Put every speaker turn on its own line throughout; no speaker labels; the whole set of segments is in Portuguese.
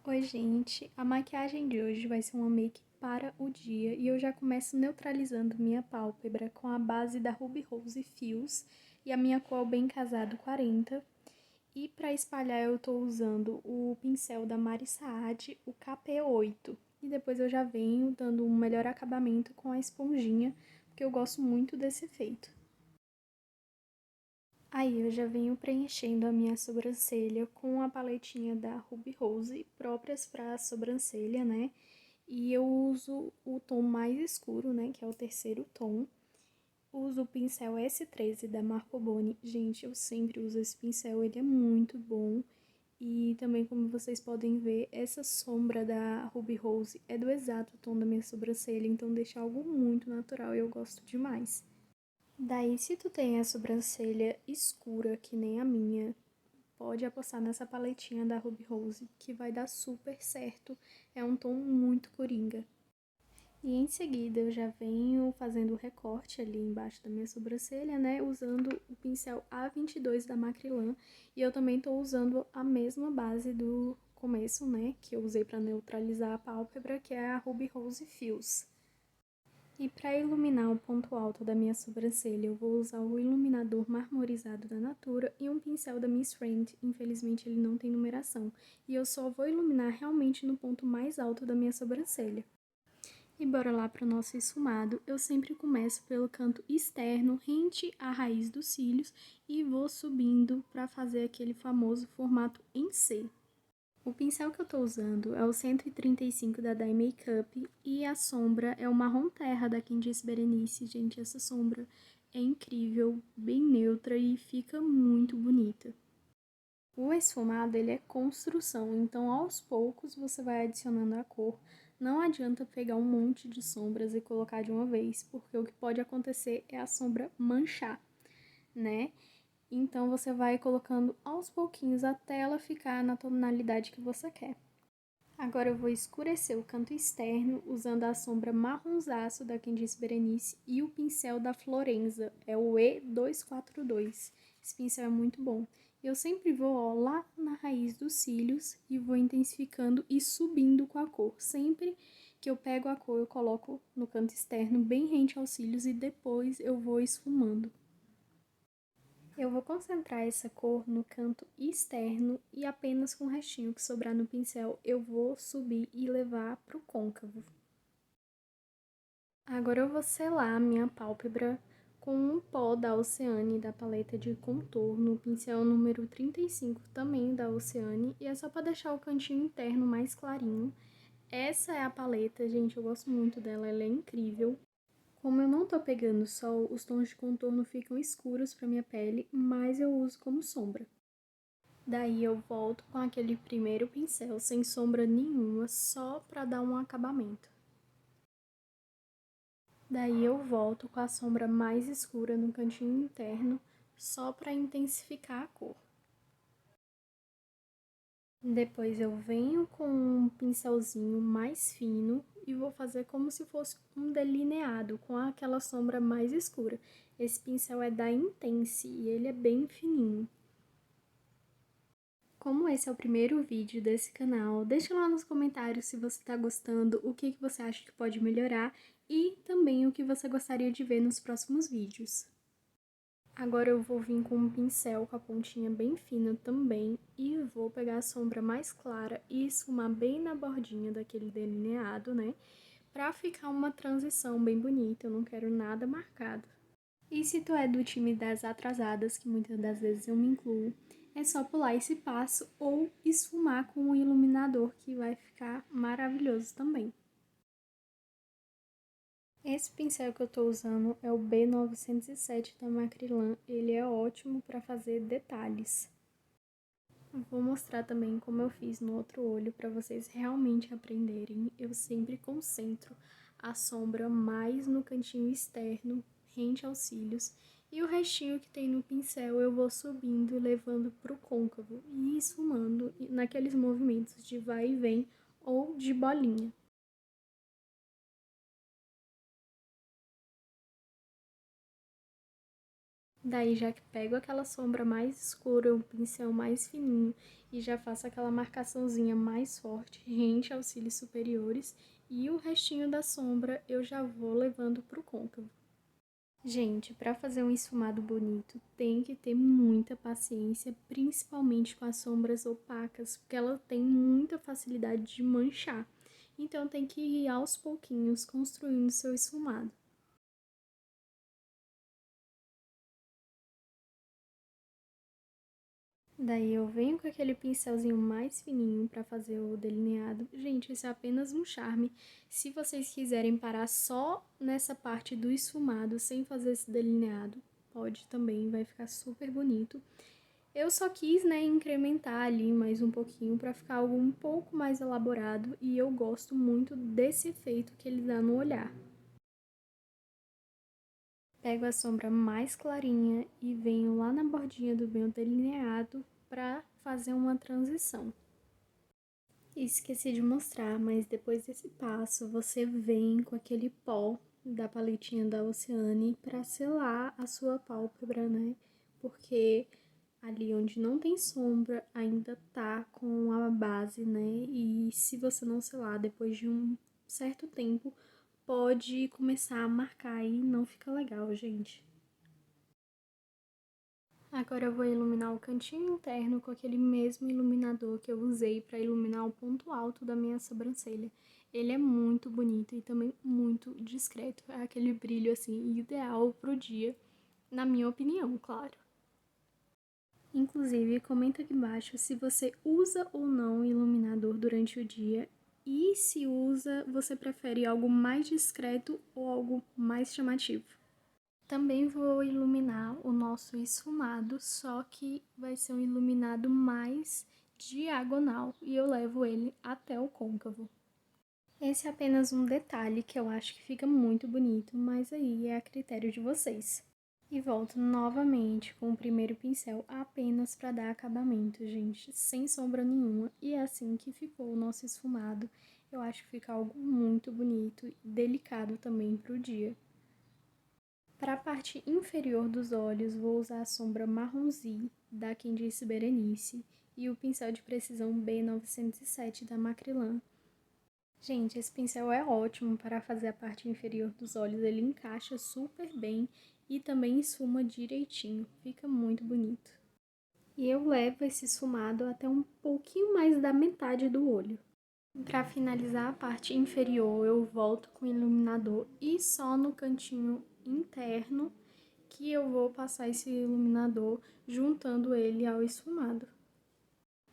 Oi, gente! A maquiagem de hoje vai ser uma make para o dia e eu já começo neutralizando minha pálpebra com a base da Ruby Rose Fios e a minha cor bem casado 40. E para espalhar eu tô usando o pincel da Mari Saad, o KP8. E depois eu já venho dando um melhor acabamento com a esponjinha, porque eu gosto muito desse efeito. Aí eu já venho preenchendo a minha sobrancelha com a paletinha da Ruby Rose, próprias para sobrancelha, né? E eu uso o tom mais escuro, né, que é o terceiro tom. Uso o pincel S13 da Marco Boni. Gente, eu sempre uso esse pincel, ele é muito bom. E também, como vocês podem ver, essa sombra da Ruby Rose é do exato tom da minha sobrancelha, então deixa algo muito natural e eu gosto demais. Daí, se tu tem a sobrancelha escura, que nem a minha, pode apostar nessa paletinha da Ruby Rose, que vai dar super certo. É um tom muito coringa. E em seguida eu já venho fazendo o recorte ali embaixo da minha sobrancelha, né? Usando o pincel A22 da Macrylan. E eu também tô usando a mesma base do começo, né? Que eu usei pra neutralizar a pálpebra, que é a Ruby Rose Fios. E para iluminar o ponto alto da minha sobrancelha, eu vou usar o iluminador marmorizado da Natura e um pincel da Miss Friend. Infelizmente ele não tem numeração. E eu só vou iluminar realmente no ponto mais alto da minha sobrancelha. E bora lá para o nosso esfumado. Eu sempre começo pelo canto externo, rente à raiz dos cílios, e vou subindo para fazer aquele famoso formato em C. O pincel que eu tô usando é o 135 da Dye Makeup e a sombra é o marrom terra da Quem Disse Berenice. Gente, essa sombra é incrível, bem neutra e fica muito bonita. O esfumado, ele é construção, então aos poucos você vai adicionando a cor. Não adianta pegar um monte de sombras e colocar de uma vez, porque o que pode acontecer é a sombra manchar, né? Então você vai colocando aos pouquinhos até ela ficar na tonalidade que você quer. Agora eu vou escurecer o canto externo usando a sombra marronzaço da Quem Disse Berenice e o pincel da Florenza, é o E242. Esse pincel é muito bom. Eu sempre vou lá na raiz dos cílios e vou intensificando e subindo com a cor. Sempre que eu pego a cor, eu coloco no canto externo bem rente aos cílios e depois eu vou esfumando. Eu vou concentrar essa cor no canto externo e apenas com o restinho que sobrar no pincel eu vou subir e levar pro côncavo. Agora eu vou selar a minha pálpebra com um pó da Oceane da paleta de contorno, pincel número 35 também da Oceane, e é só para deixar o cantinho interno mais clarinho. Essa é a paleta, gente, eu gosto muito dela, ela é incrível. Como eu não tô pegando sol, os tons de contorno ficam escuros pra minha pele, mas eu uso como sombra. Daí eu volto com aquele primeiro pincel sem sombra nenhuma, só pra dar um acabamento. Daí eu volto com a sombra mais escura no cantinho interno, só pra intensificar a cor. Depois eu venho com um pincelzinho mais fino e vou fazer como se fosse um delineado com aquela sombra mais escura. Esse pincel é da Intense e ele é bem fininho. Como esse é o primeiro vídeo desse canal, deixa lá nos comentários se você está gostando, o que você acha que pode melhorar e também o que você gostaria de ver nos próximos vídeos. Agora eu vou vir com um pincel com a pontinha bem fina também e vou pegar a sombra mais clara e esfumar bem na bordinha daquele delineado, né? Pra ficar uma transição bem bonita, eu não quero nada marcado. E se tu é do time das atrasadas, que muitas das vezes eu me incluo, é só pular esse passo ou esfumar com o iluminador, que vai ficar maravilhoso também. Esse pincel que eu tô usando é o B907 da Macrylan, ele é ótimo para fazer detalhes. Vou mostrar também como eu fiz no outro olho para vocês realmente aprenderem. Eu sempre concentro a sombra mais no cantinho externo, rente aos cílios, e o restinho que tem no pincel eu vou subindo e levando pro côncavo e esfumando naqueles movimentos de vai e vem ou de bolinha. Daí já que pego aquela sombra mais escura, o pincel mais fininho e já faço aquela marcaçãozinha mais forte rente aos cílios superiores e o restinho da sombra eu já vou levando pro côncavo. Gente, para fazer um esfumado bonito, tem que ter muita paciência, principalmente com as sombras opacas, porque ela tem muita facilidade de manchar. Então tem que ir aos pouquinhos construindo seu esfumado. Daí eu venho com aquele pincelzinho mais fininho para fazer o delineado. Gente, isso é apenas um charme. Se vocês quiserem parar só nessa parte do esfumado, sem fazer esse delineado, pode também, vai ficar super bonito. Eu só quis, né, incrementar ali mais um pouquinho para ficar algo um pouco mais elaborado e eu gosto muito desse efeito que ele dá no olhar. Pego a sombra mais clarinha e venho lá na bordinha do meu delineado para fazer uma transição. Esqueci de mostrar, mas depois desse passo você vem com aquele pó da paletinha da Oceane para selar a sua pálpebra, né? Porque ali onde não tem sombra ainda tá com a base, né? E se você não selar depois de um certo tempo, pode começar a marcar e não fica legal, gente. Agora eu vou iluminar o cantinho interno com aquele mesmo iluminador que eu usei para iluminar o ponto alto da minha sobrancelha. Ele é muito bonito e também muito discreto. É aquele brilho assim ideal pro dia, na minha opinião, claro. Inclusive, comenta aqui embaixo se você usa ou não iluminador durante o dia e se usa, você prefere algo mais discreto ou algo mais chamativo. Também vou iluminar o nosso esfumado, só que vai ser um iluminado mais diagonal e eu levo ele até o côncavo. Esse é apenas um detalhe que eu acho que fica muito bonito, mas aí é a critério de vocês. E volto novamente com o primeiro pincel apenas para dar acabamento, gente, sem sombra nenhuma. E é assim que ficou o nosso esfumado. Eu acho que fica algo muito bonito e delicado também para o dia. Para a parte inferior dos olhos, vou usar a sombra marronzinho da Quem Disse Berenice e o pincel de precisão B907 da Macrylan. Gente, esse pincel é ótimo para fazer a parte inferior dos olhos, ele encaixa super bem e também esfuma direitinho, fica muito bonito. E eu levo esse esfumado até um pouquinho mais da metade do olho. Para finalizar a parte inferior, eu volto com o iluminador e só no cantinho interno que eu vou passar esse iluminador juntando ele ao esfumado.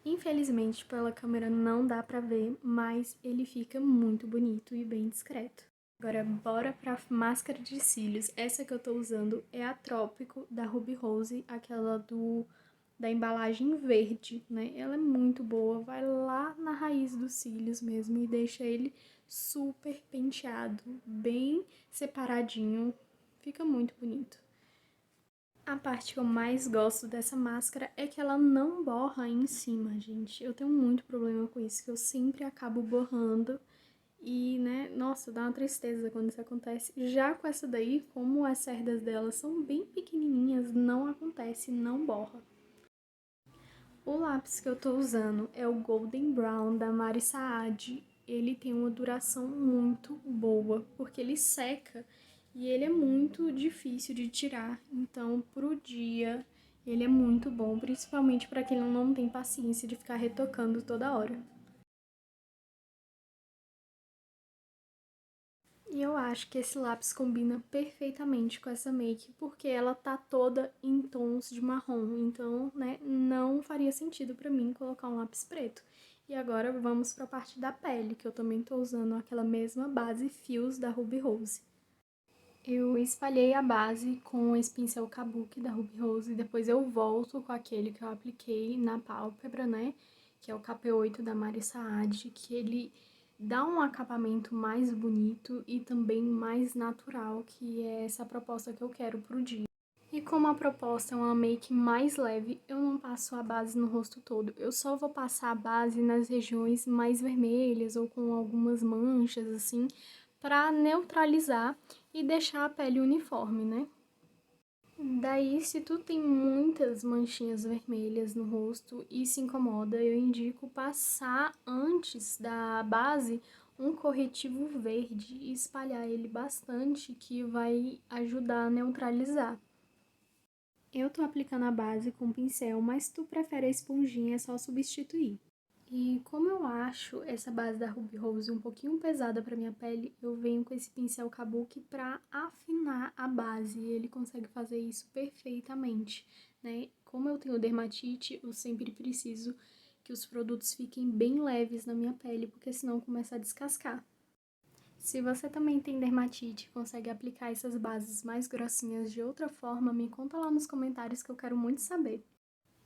Infelizmente, pela câmera não dá pra ver, mas ele fica muito bonito e bem discreto. Agora, bora pra máscara de cílios. Essa que eu tô usando é a Trópico, da Ruby Rose, aquela da embalagem verde, né? Ela é muito boa, vai lá na raiz dos cílios mesmo e deixa ele super penteado, bem separadinho, fica muito bonito. A parte que eu mais gosto dessa máscara é que ela não borra em cima, gente. Eu tenho muito problema com isso, que eu sempre acabo borrando e, né, nossa, dá uma tristeza quando isso acontece. Já com essa daí, como as cerdas dela são bem pequenininhas, não acontece, não borra. O lápis que eu tô usando é o Golden Brown da Mari Saad. Ele tem uma duração muito boa, porque ele seca e ele é muito difícil de tirar. Então, pro dia, ele é muito bom, principalmente para quem não tem paciência de ficar retocando toda hora. E eu acho que esse lápis combina perfeitamente com essa make, porque ela tá toda em tons de marrom, então, né, não faria sentido pra mim colocar um lápis preto. E agora vamos pra parte da pele, que eu também tô usando aquela mesma base Fios da Ruby Rose. Eu espalhei a base com esse pincel Kabuki da Ruby Rose e depois eu volto com aquele que eu apliquei na pálpebra, né, que é o KP8 da Mari Saad, que ele dá um acabamento mais bonito e também mais natural, que é essa proposta que eu quero pro dia. E como a proposta é uma make mais leve, eu não passo a base no rosto todo. Eu só vou passar a base nas regiões mais vermelhas ou com algumas manchas, assim, para neutralizar e deixar a pele uniforme, né? Daí, se tu tem muitas manchinhas vermelhas no rosto e se incomoda, eu indico passar antes da base um corretivo verde e espalhar ele bastante, que vai ajudar a neutralizar. Eu tô aplicando a base com pincel, mas se tu prefere a esponjinha, é só substituir. E como eu acho essa base da Ruby Rose um pouquinho pesada para minha pele, eu venho com esse pincel Kabuki para afinar a base. E ele consegue fazer isso perfeitamente, né? Como eu tenho dermatite, eu sempre preciso que os produtos fiquem bem leves na minha pele, porque senão começa a descascar. Se você também tem dermatite e consegue aplicar essas bases mais grossinhas de outra forma, me conta lá nos comentários que eu quero muito saber.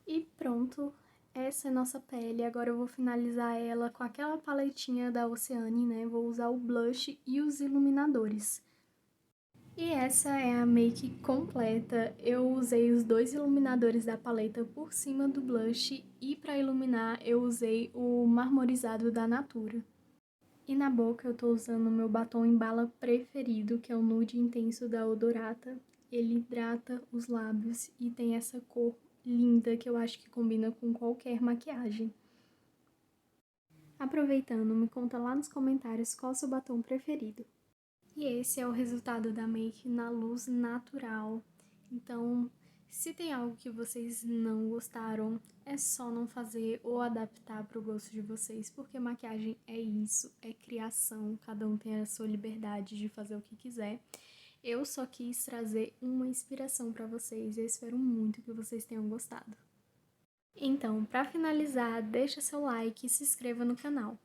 E pronto, essa é nossa pele. Agora eu vou finalizar ela com aquela paletinha da Oceane, né? Vou usar o blush e os iluminadores. E essa é a make completa. Eu usei os dois iluminadores da paleta por cima do blush e para iluminar eu usei o marmorizado da Natura. E na boca eu tô usando o meu batom em bala preferido, que é o Nude Intenso da Odorata. Ele hidrata os lábios e tem essa cor linda que eu acho que combina com qualquer maquiagem. Aproveitando, me conta lá nos comentários qual é o seu batom preferido. E esse é o resultado da make na luz natural. Então, se tem algo que vocês não gostaram, é só não fazer ou adaptar para o gosto de vocês, porque maquiagem é isso, é criação, cada um tem a sua liberdade de fazer o que quiser. Eu só quis trazer uma inspiração para vocês e eu espero muito que vocês tenham gostado. Então, para finalizar, deixa seu like e se inscreva no canal.